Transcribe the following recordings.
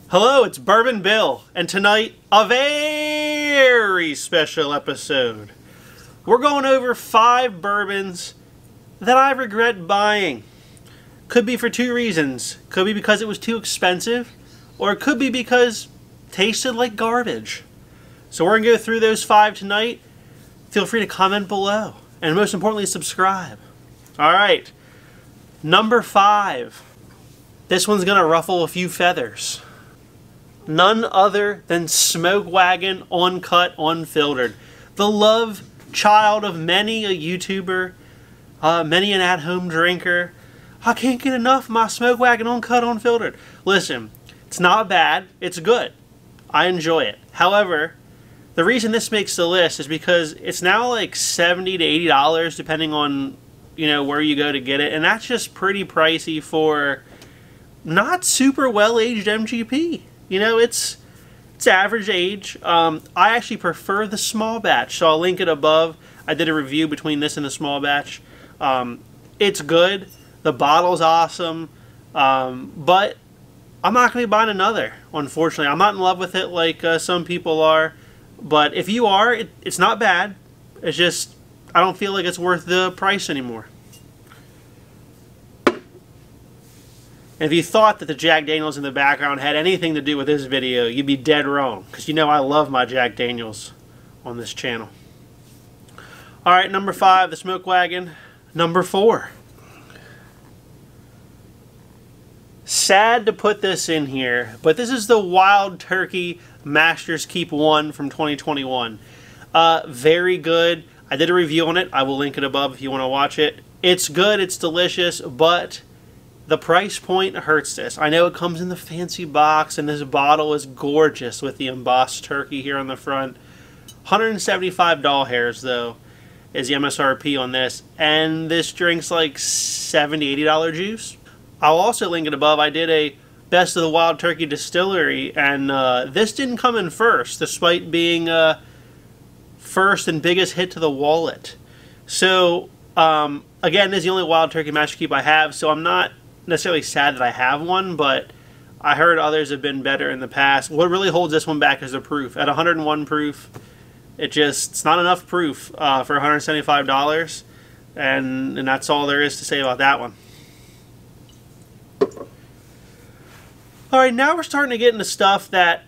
Hello, it's Bourbon Bill, and tonight, a very special episode. We're going over 5 bourbons that I regret buying. Could be for 2 reasons. Could be because it was too expensive, or it could be because it tasted like garbage. So we're going to go through those 5 tonight. Feel free to comment below, and most importantly, subscribe. Alright, number 5. This one's going to ruffle a few feathers. None other than Wagon Uncut Unfiltered. The love child of many a YouTuber, many an at-home drinker. I can't get enough of my Wagon Uncut Unfiltered. Listen, it's not bad. It's good. I enjoy it. However, the reason this makes the list is because it's now like $70 to $80 depending on, where you go to get it. And that's just pretty pricey for not super well-aged MGP. It's average age. I actually prefer the small batch, so I'll link it above. I did a review between this and the small batch. It's good. The bottle's awesome. But I'm not going to be buying another, unfortunately. I'm not in love with it like some people are. But if you are, it's not bad. It's just, I don't feel like it's worth the price anymore. And if you thought that the Jack Daniels in the background had anything to do with this video, you'd be dead wrong. Because I love my Jack Daniels on this channel. Alright, number 5, the Wagon. Number 4. Sad to put this in here, but this is the Wild Turkey Master's Keep 1 from 2021. Very good. I did a review on it. I will link it above if you want to watch it. It's good, it's delicious, but the price point hurts this. I know it comes in the fancy box, and this bottle is gorgeous with the embossed turkey here on the front. $175 hairs, though, is the MSRP on this. And this drink's like $70, $80 juice. I'll also link it above. I did a Best of the Wild Turkey Distillery, and this didn't come in first, despite being first and biggest hit to the wallet. So, again, this is the only Wild Turkey Master Keep I have, so I'm not necessarily sad that I have one, but I heard others have been better in the past. What really holds this one back is the proof. At 101 proof, it's not enough proof for $175, and that's all there is to say about that one. Alright, now we're starting to get into stuff that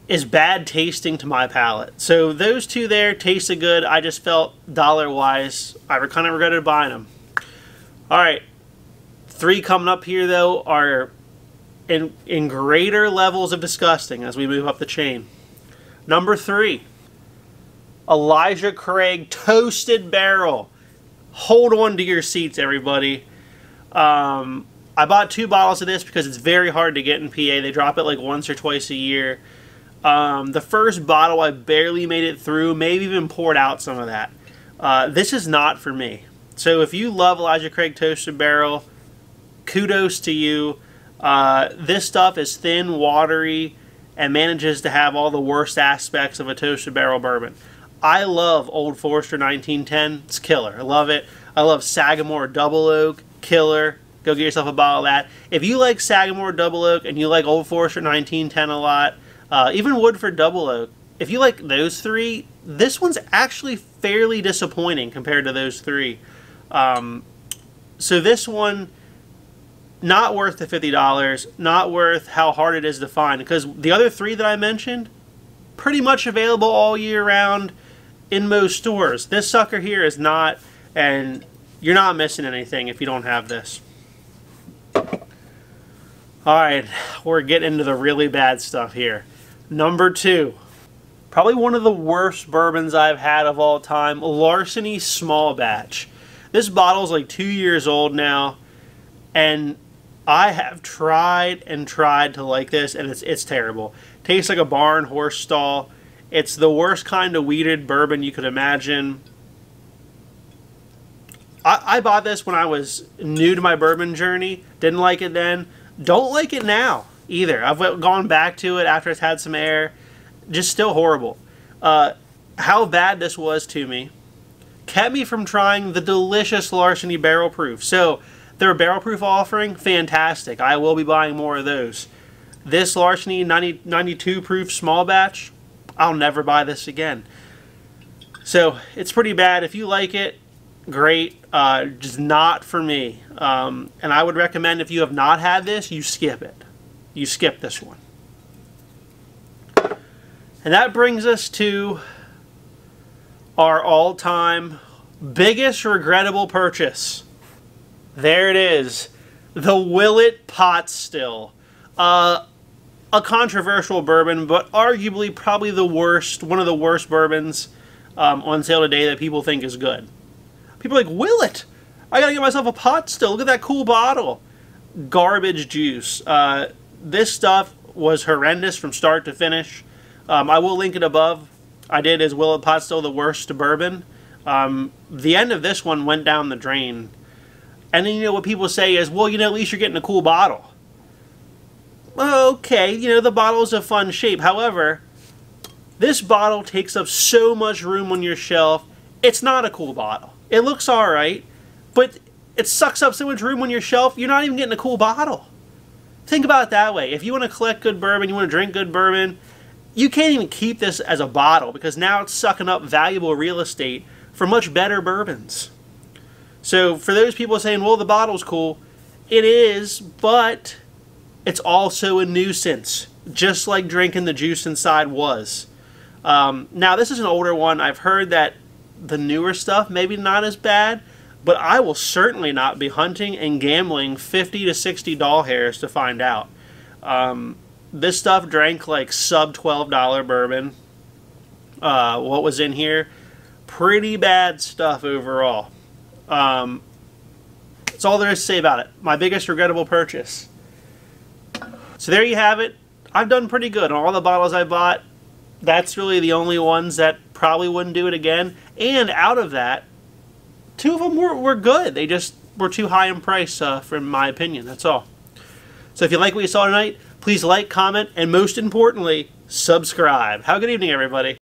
is bad tasting to my palate. So those 2 there tasted good. I just felt dollar-wise, I kind of regretted buying them. Alright. 3 coming up here, though, are in greater levels of disgusting as we move up the chain. Number 3, Elijah Craig Toasted Barrel. Hold on to your seats, everybody. I bought 2 bottles of this because it's very hard to get in PA. They drop it like once or twice a year. The first bottle, I barely made it through, maybe even poured out some of that. This is not for me. So if you love Elijah Craig Toasted Barrel, kudos to you. This stuff is thin, watery, and manages to have all the worst aspects of a toasted barrel bourbon. I love Old Forester 1910. It's killer. I love it. I love Sagamore Double Oak. Killer. Go get yourself a bottle of that. If you like Sagamore Double Oak and you like Old Forester 1910 a lot, even Woodford Double Oak, if you like those 3, this one's actually fairly disappointing compared to those 3. So this one, not worth the $50, not worth how hard it is to find, because the other 3 that I mentioned, pretty much available all year round in most stores. This sucker here is not, and you're not missing anything if you don't have this. Alright, we're getting into the really bad stuff here. Number 2, probably one of the worst bourbons I've had of all time, Larceny Small Batch. This bottle's like 2 years old now, and I have tried and tried to like this, and it's terrible. Tastes like a barn horse stall. It's the worst kind of weeded bourbon you could imagine. I bought this when I was new to my bourbon journey. Didn't like it then. Don't like it now either. I've gone back to it after it's had some air. Just still horrible. How bad this was to me kept me from trying the delicious Larceny Barrel Proof. So, their Barrel Proof offering, fantastic. I will be buying more of those. This Larceny 92 proof small batch, I'll never buy this again. So it's pretty bad. If you like it, great. Just not for me. And I would recommend, if you have not had this, you skip it. You skip this one. And that brings us to our all-time biggest regrettable purchase. There it is. The Willet Pot Still. A controversial bourbon, but arguably probably the worst, one of the worst bourbons on sale today that people think is good. People are like, Willet! I gotta get myself a pot still. Look at that cool bottle. Garbage juice. This stuff was horrendous from start to finish. I will link it above. I did Is Willet Pot Still the worst bourbon? The end of this one went down the drain. And then, you know, what people say is, well, you know, at least you're getting a cool bottle. Okay, you know, the bottle is a fun shape. However, this bottle takes up so much room on your shelf. It's not a cool bottle. It looks alright, but it sucks up so much room on your shelf, you're not even getting a cool bottle. Think about it that way. If you want to collect good bourbon, you want to drink good bourbon, you can't even keep this as a bottle because now it's sucking up valuable real estate for much better bourbons. So for those people saying, well, the bottle's cool, it is, but it's also a nuisance, just like drinking the juice inside was. Now, this is an older one. I've heard that the newer stuff maybe not as bad, but I will certainly not be hunting and gambling 50 to 60 doll hairs to find out. This stuff drank like sub $12 bourbon. What was in here? Pretty bad stuff overall. That's all there is to say about it. My biggest regrettable purchase. So there you have it. I've done pretty good on all the bottles I bought. That's really the only ones that probably wouldn't do it again. And out of that, 2 of them were good. They just were too high in price, for my opinion. That's all. So if you like what you saw tonight, please like, comment, and most importantly, subscribe. Have a good evening, everybody.